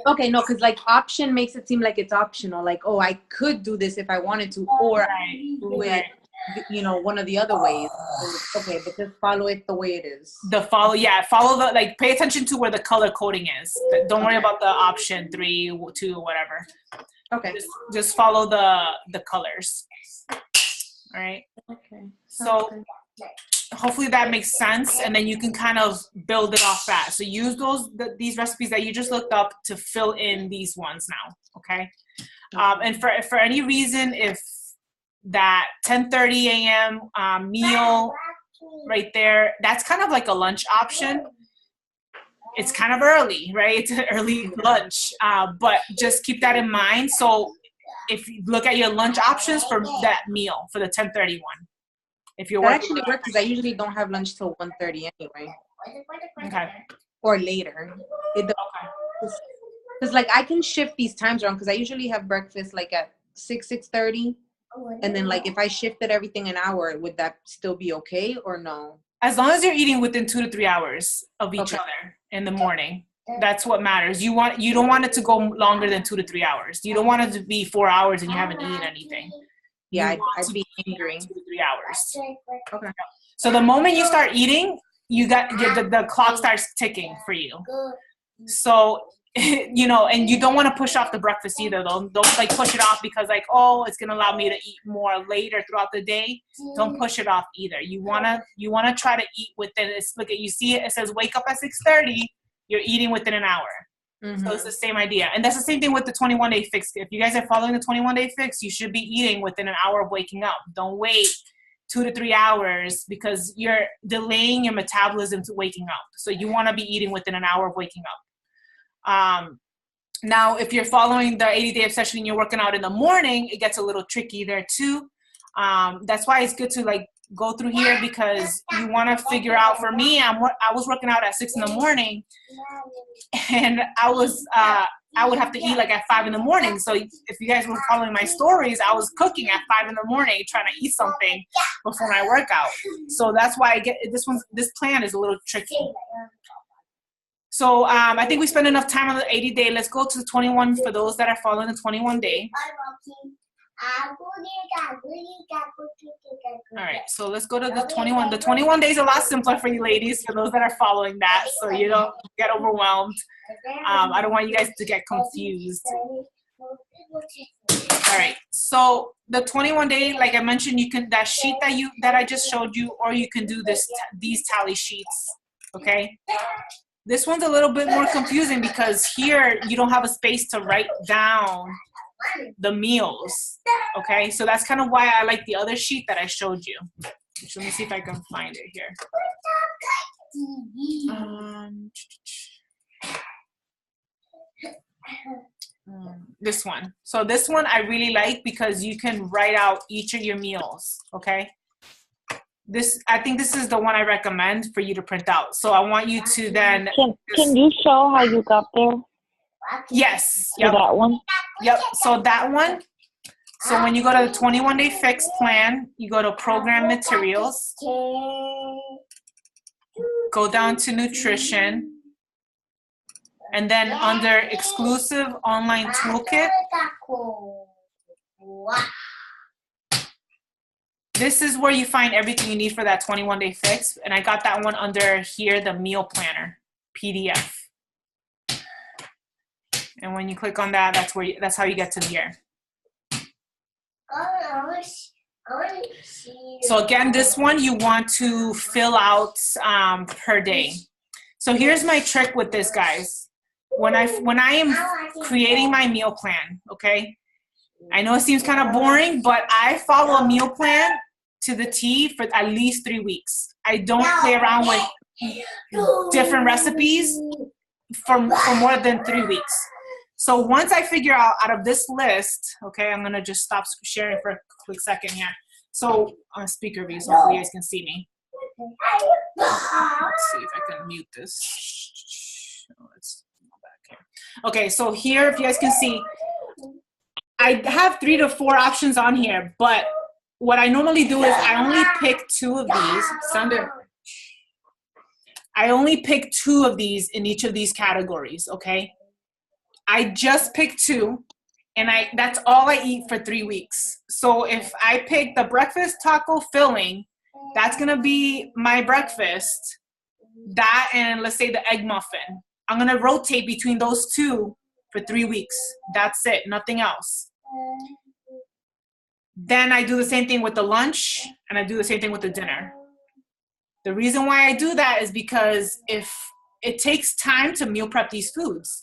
Okay, no, because like option makes it seem like it's optional. Like, oh, I could do this if I wanted to, or I do it, you know, one of the other ways. Okay, but just follow it the way it is. Follow the, like, pay attention to where the color coding is. Don't worry about the option 3, 2, or whatever. Okay. Just follow the colors. All right. Okay. So hopefully that makes sense, and then you can kind of build it off that. So use these recipes that you just looked up to fill in these ones now. Okay. And for any reason, if that 10:30 a.m. Meal right there, that's kind of like a lunch option. It's kind of early, right? It's an early lunch, but just keep that in mind. So if you look at your lunch options for that meal, for the 10:30 one, if you're that working, actually works because I usually don't have lunch till 1:30 anyway. Okay. Or later. Because like I can shift these times around because I usually have breakfast like at 6:30. And then like if I shifted everything an hour, would that still be okay or no? As long as you're eating within 2 to 3 hours of each other in the morning, that's what matters. You don't want it to go longer than 2 to 3 hours. You don't want it to be 4 hours and you haven't eaten anything. Yeah, I'd be angry. 2 to 3 hours. Okay. So the moment you start eating, the clock starts ticking for you. So, you know, and you don't want to push off the breakfast either. Don't like push it off because like, oh, it's gonna allow me to eat more later throughout the day. Don't push it off either. You wanna try to eat within. You see it says wake up at 6:30. You're eating within an hour. So it's the same idea. And that's the same thing with the 21-day fix. If you guys are following the 21-day fix, you should be eating within an hour of waking up. Don't wait 2 to 3 hours because you're delaying your metabolism to waking up. So you want to be eating within an hour of waking up. Now, if you're following the 80-day obsession and you're working out in the morning, it gets a little tricky there too. That's why it's good to like go through here because you want to figure out. For me, I was working out at 6 in the morning, and I would have to eat like at 5 in the morning. So if you guys were following my stories, I was cooking at 5 in the morning, trying to eat something before my workout. So that's why I get this plan is a little tricky. So I think we spent enough time on the 80-day. Let's go to the 21 for those that are following the 21-day. All right, so let's go to the 21. The 21 days is a lot simpler for you ladies, for those that are following that, so you don't get overwhelmed. I don't want you guys to get confused. All right, so the 21-day, like I mentioned, you can, that sheet that I just showed you, or you can do these tally sheets, okay? This one's a little bit more confusing because here you don't have a space to write down the meals, okay? So that's kind of why I like the other sheet that I showed you. Let me see if I can find it here. This one. So this one I really like because you can write out each of your meals, okay? I think this is the one I recommend for you to print out. So I want you to then... Can you show how you got there? Yes. Yep. That one? Yep. So that one. So when you go to the 21-day fix plan, you go to program materials. Go down to nutrition. And then under exclusive online toolkit, this is where you find everything you need for that 21-day fix. And I got that one under here, the meal planner PDF. And when you click on that, that's how you get to here. So again, this one you want to fill out per day. So here's my trick with this, guys. When I am creating my meal plan, okay? I know it seems kind of boring, but I follow a meal plan to the T for at least 3 weeks. I don't play around with different recipes for more than 3 weeks. So once I figure out of this list, okay, I'm gonna just stop sharing for a quick second here. So on speaker view, so hopefully you guys can see me. Let's see if I can mute this. Let's go back here. Okay, so here, if you guys can see, I have 3 to 4 options on here, but what I normally do is I only pick 2 of these. I only pick 2 of these in each of these categories, okay? I just pick 2, and that's all I eat for 3 weeks. So if I pick the breakfast taco filling, that's gonna be my breakfast. That and let's say the egg muffin. I'm gonna rotate between those 2 for 3 weeks. That's it, nothing else. Then I do the same thing with the lunch, and I do the same thing with the dinner. The reason why I do that is because if it takes time to meal prep these foods.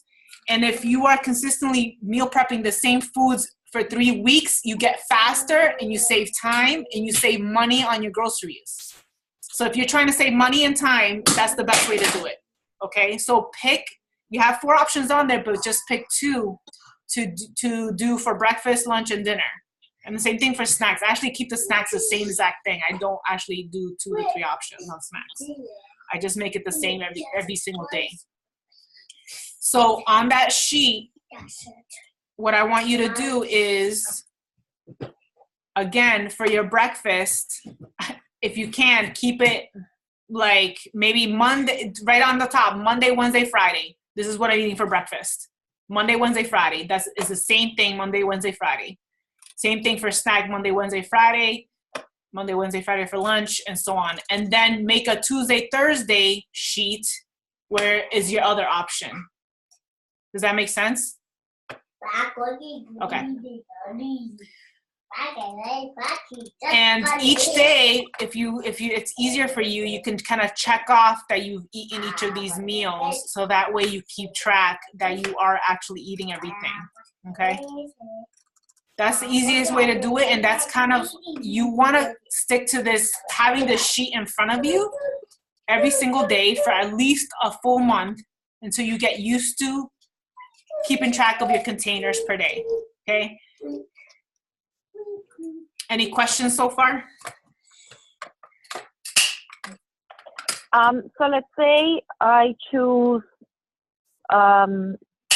And if you are consistently meal prepping the same foods for 3 weeks, you get faster and you save time and you save money on your groceries. So if you're trying to save money and time, that's the best way to do it, okay? So you have 4 options on there, but just pick 2 to do for breakfast, lunch, and dinner. And the same thing for snacks. I actually keep the snacks the same exact thing. I don't actually do 2 to 3 options on snacks. I just make it the same every single day. So on that sheet, what I want you to do is, again, for your breakfast, if you can, keep it like maybe Monday, right on the top, Monday, Wednesday, Friday. This is what I'm eating for breakfast. Monday, Wednesday, Friday. It's the same thing, Monday, Wednesday, Friday. Same thing for snack, Monday, Wednesday, Friday. Monday, Wednesday, Friday for lunch, and so on. And then make a Tuesday, Thursday sheet where is your other option. Does that make sense? Okay. And each day, if it's easier for you, you can kind of check off that you've eaten each of these meals, so that way you keep track that you are actually eating everything. Okay? That's the easiest way to do it, and that's kind of, you want to stick to this, having this sheet in front of you every single day for at least a full month until you get used to keeping track of your containers per day, okay? Any questions so far? So let's say I choose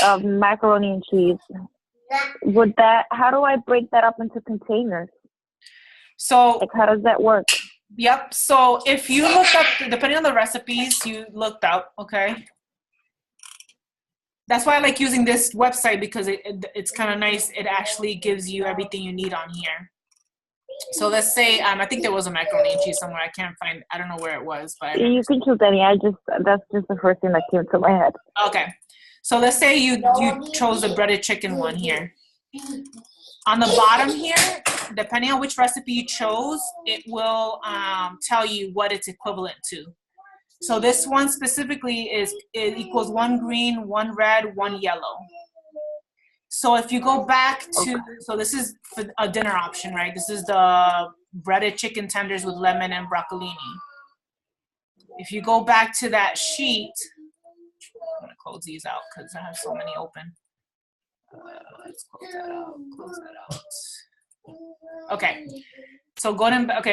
macaroni and cheese. How do I break that up into containers? So, like, how does that work? Yep. So if you look up, depending on the recipes you looked up, okay? That's why I like using this website, because it's kind of nice. It actually gives you everything you need on here. So let's say, I think there was a macaroni and cheese somewhere. I don't know where it was, but you can choose any. That's just the first thing that came to my head. Okay. So let's say you chose the breaded chicken one here. On the bottom here, depending on which recipe you chose, it will tell you what it's equivalent to. So this one specifically it equals 1 green, 1 red, 1 yellow. So if you go back to, so this is for a dinner option, right? This is the breaded chicken tenders with lemon and broccolini. If you go back to that sheet, I'm gonna close these out because I have so many open. Let's close that out. Okay, so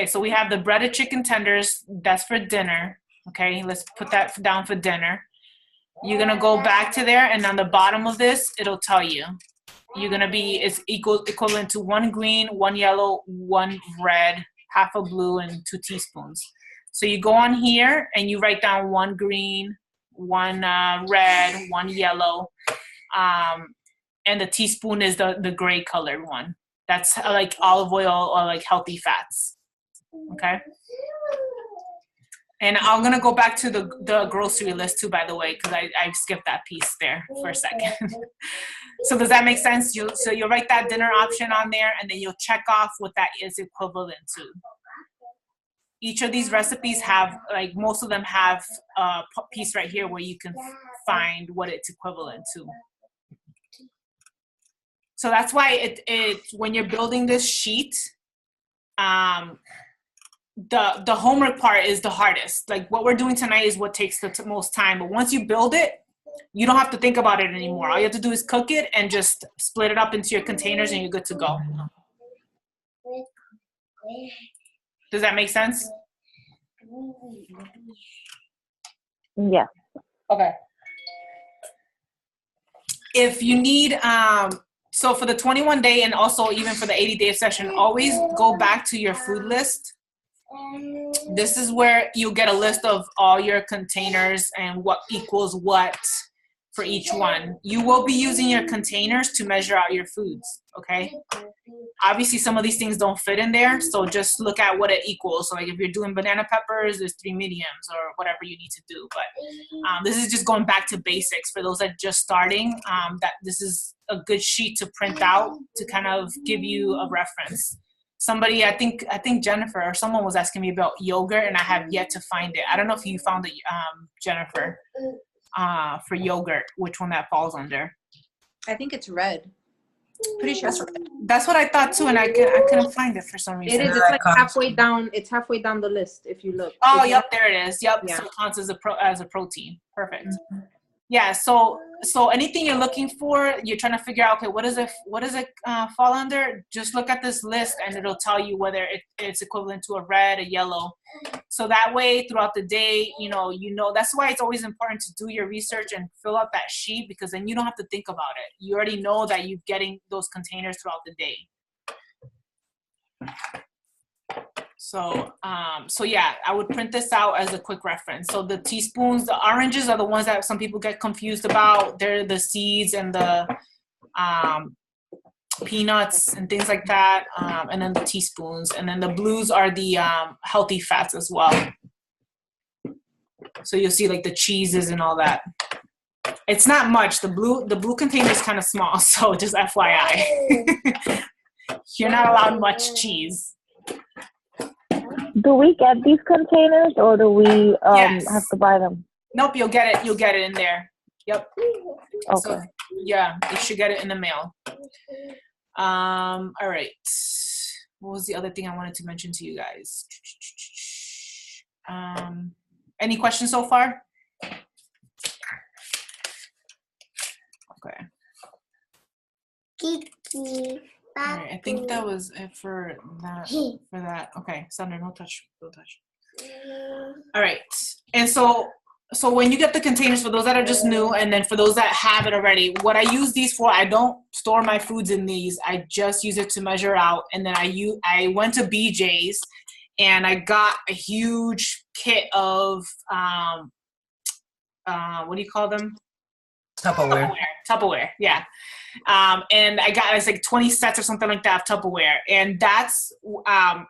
so we have the breaded chicken tenders, that's for dinner. Okay, let's put that down for dinner. You're gonna go back to there, and on the bottom of this, it'll tell you. It's equivalent to 1 green, 1 yellow, 1 red, half a blue, and 2 teaspoons. So you go on here and you write down 1 green, 1 red, 1 yellow, and the teaspoon is the gray colored one. That's like olive oil or like healthy fats. Okay. And I'm gonna go back to the grocery list too, by the way, because I skipped that piece there for a second. So does that make sense? So you'll write that dinner option on there, and then you'll check off what that is equivalent to. Each of these recipes have, like, most of them have a piece right here where you can find what it's equivalent to. So that's why it when you're building this sheet, the homework part is the hardest. Like, what we're doing tonight is what takes the most time. But once you build it, you don't have to think about it anymore. All you have to do is cook it and just split it up into your containers, and you're good to go. Does that make sense? Yeah. Okay. If you need, so for the 21-day and also even for the 80-day session, always go back to your food list. This is where you'll get a list of all your containers and what equals what for each one. You will be using your containers to measure out your foods, okay? Obviously, some of these things don't fit in there, so just look at what it equals. So like if you're doing banana peppers, there's 3 mediums or whatever you need to do. But this is just going back to basics for those that are just starting, that this is a good sheet to print out to kind of give you a reference. Somebody, I think Jennifer or someone was asking me about yogurt, and I have yet to find it. I don't know if you found it, Jennifer, for yogurt, which one that falls under. I think it's red. Pretty sure. That's what I thought too, and I couldn't find it for some reason. It is. It's like halfway down. It's halfway down the list if you look. Oh, yep, there it is. Yep, Yeah. so it counts as a protein. Perfect. Yeah. So anything you're looking for, you're trying to figure out. Okay, what does it fall under? Just look at this list, and it'll tell you whether it's equivalent to a red, a yellow. So that way, throughout the day, you know. That's why it's always important to do your research and fill out that sheet, because then you don't have to think about it. You already know that you're getting those containers throughout the day. So yeah, I would print this out as a quick reference. So the teaspoons, the oranges are the ones that some people get confused about. They're the seeds and the peanuts and things like that. And then the teaspoons. And then the blues are the healthy fats as well. So you'll see like the cheeses and all that. It's not much. The blue container is kind of small, so just FYI. You're not allowed much cheese. Do we get these containers, or do we Yes. have to buy them? Nope, you'll get it. You'll get it in there. Yep. Okay. So, yeah, you should get it in the mail. All right. What was the other thing I wanted to mention to you guys? Any questions so far? Okay. Kiki. All right, I think that was it for that. Okay, Sandra, no touch, don't touch. All right, and so when you get the containers, for those that are just new, and then for those that have it already, what I use these for, I don't store my foods in these. I just use it to measure out, and then I went to BJ's, and I got a huge kit of what do you call them? Tupperware, yeah. And I got, it's like 20 sets or something like that of Tupperware. And that's,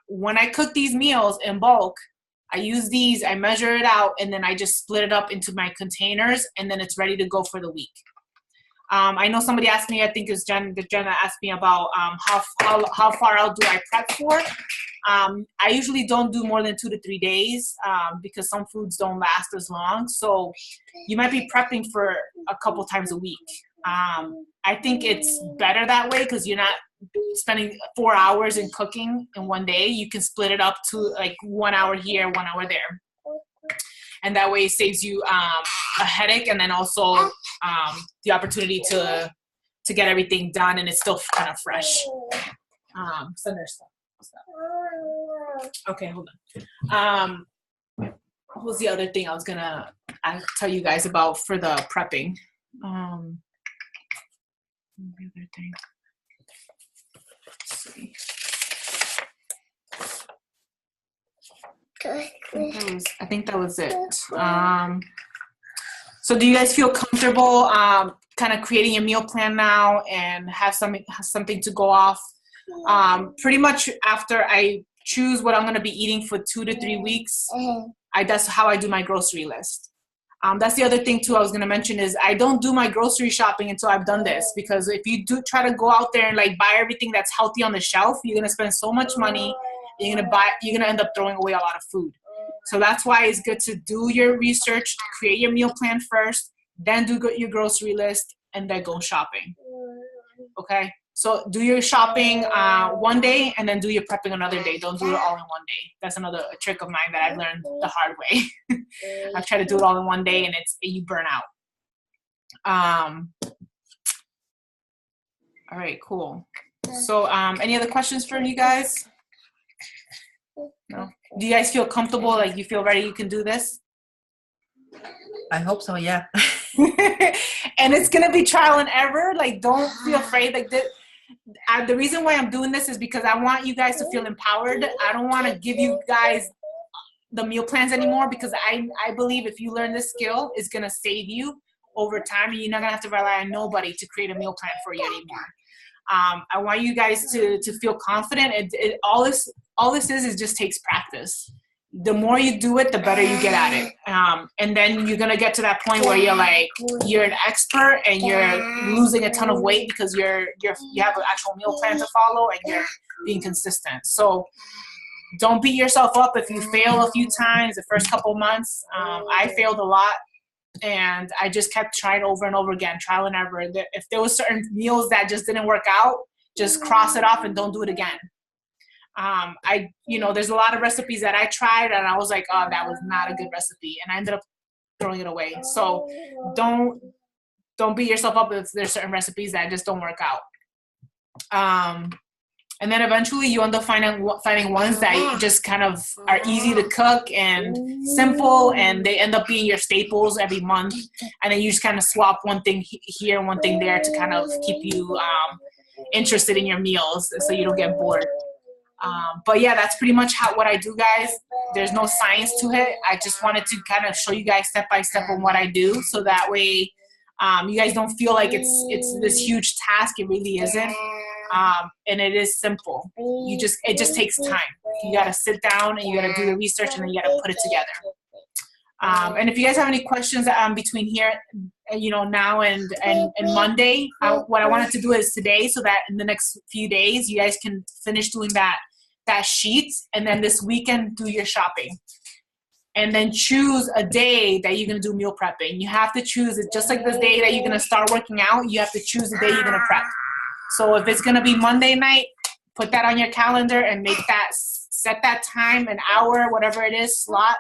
when I cook these meals in bulk, I use these, I measure it out, and then I just split it up into my containers, and then it's ready to go for the week. I know somebody asked me, I think it's Jenna asked me about how far out do I prep for. I usually don't do more than 2 to 3 days because some foods don't last as long. So you might be prepping for a couple times a week. I think it's better that way because you're not spending 4 hours in cooking in one day. You can split it up to like 1 hour here, 1 hour there. And that way it saves you a headache, and then also the opportunity to get everything done, and it's still kind of fresh. So there's stuff. Okay, hold on. What was the other thing I was gonna tell you guys about for the prepping? The other thing. Let's see. I think that was it. So do you guys feel comfortable kind of creating a meal plan now and have something to go off? Pretty much after I choose what I'm going to be eating for 2 to 3 weeks, That's how I do my grocery list. That's the other thing too I was gonna mention is I don't do my grocery shopping until I've done this, because if you do try to go out there and like buy everything that's healthy on the shelf, you're gonna spend so much money. You're gonna end up throwing away a lot of food. So that's why it's good to do your research, create your meal plan first, then do your grocery list, and then go shopping. Okay? So do your shopping one day and then do your prepping another day. Don't do it all in one day. That's another trick of mine that I've learned the hard way. I've tried to do it all in one day and you burn out. All right, cool. So any other questions for you guys? No? Do you guys feel comfortable? Like you feel ready you can do this? I hope so, yeah. And it's going to be trial and error. Like don't feel afraid. Like the reason why I'm doing this is because I want you guys to feel empowered. I don't want to give you guys the meal plans anymore, because I believe if you learn this skill, it's going to save you over time, and you're not going to have to rely on nobody to create a meal plan for you anymore. I want you guys to feel confident. All this is just takes practice. The more you do it, the better you get at it. And then you're going to get to that point where you're an expert and you're losing a ton of weight because you have an actual meal plan to follow and you're being consistent. So don't beat yourself up if you fail a few times the first couple months. I failed a lot, and I just kept trying over and over again, trial and error. If there was certain meals that just didn't work out, just cross it off and don't do it again. There's a lot of recipes that I tried and I was like, oh, that was not a good recipe, and I ended up throwing it away. So don't beat yourself up if there's certain recipes that just don't work out. And then eventually you end up finding ones that just kind of are easy to cook and simple, and they end up being your staples every month. And then you just kind of swap one thing here, one thing there to kind of keep you interested in your meals so you don't get bored. But yeah, that's pretty much what I do, guys. There's no science to it. I just wanted to kind of show you guys step by step on what I do, so that way you guys don't feel like it's this huge task. It really isn't. And it is simple. It just takes time. You got to sit down and you got to do the research, and then you got to put it together. And if you guys have any questions between here, now and Monday, what I wanted to do is today, so that in the next few days you guys can finish doing that sheet, and then this weekend do your shopping, and then choose a day that you're gonna do meal prepping. You have to choose it, just like the day that you're gonna start working out. You have to choose the day you're gonna prep. So if it's gonna be Monday night, put that on your calendar and set that time, an hour, whatever it is, slot.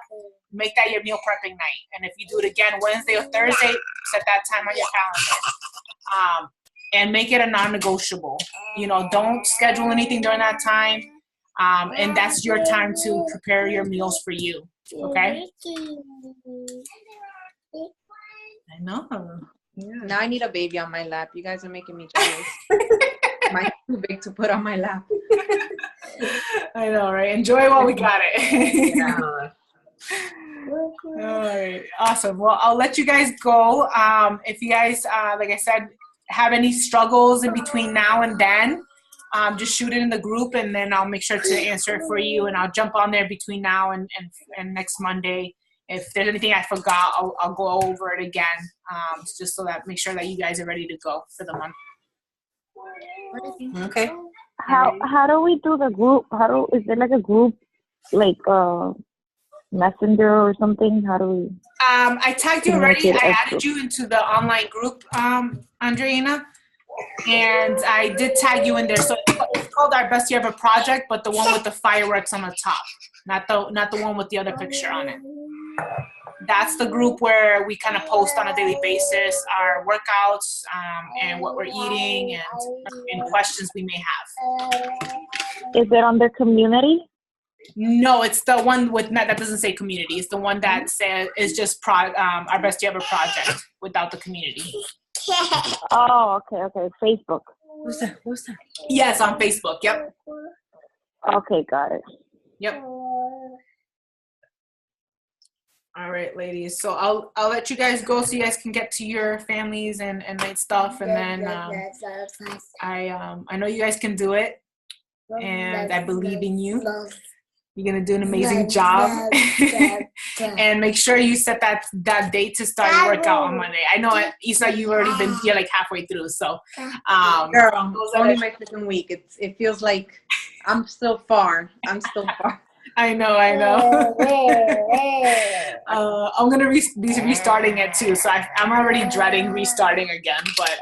Make that your meal prepping night. And if you do it again Wednesday or Thursday, set that time on your calendar. And make it a non-negotiable. Don't schedule anything during that time. And that's your time to prepare your meals for you. Okay? I know. Yeah. Now I need a baby on my lap. You guys are making me jealous. Mine's too big to put on my lap. I know, right? Enjoy while we got it. Yeah. All right, awesome. Well, I'll let you guys go. If you guys, like I said, have any struggles in between now and then, just shoot it in the group, and then I'll make sure to answer it for you, and I'll jump on there between now and next Monday. If there's anything I forgot, I'll go over it again, just so that make sure that you guys are ready to go for the month. Okay. How do we do the group? Is there like a group, like Messenger or something? How do we? I tagged you already. I added you into the online group, Andreina, and I did tag you in there. So it's called Our Best Year Ever Project, but the one with the fireworks on the top, not the one with the other picture on it. That's the group where we kind of post on a daily basis our workouts and what we're eating and questions we may have. Is it on the community? No, it's the one that doesn't say community. It's the one that says is just Our Best Year Ever Project without the community. Oh, okay. Facebook. What's that? Yes, on Facebook. Yep. Okay, got it. Yep. All right, ladies. So I'll let you guys go so you guys can get to your families and night stuff, and then I know you guys can do it, and I believe in you. You're gonna do an amazing job. And make sure you set that date to start your workout on Monday. I know, Isa, you've already been here like halfway through, so girl, only my second week. It feels like I'm still far. I know. I'm gonna be restarting it too, so I'm already dreading restarting again. But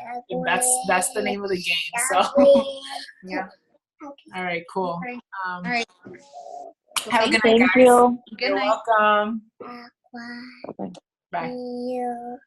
that's the name of the game. So Yeah. all right, cool. All right. Have a good night, Thank guys. you. Good You're night. welcome. Aqua. Bye. You.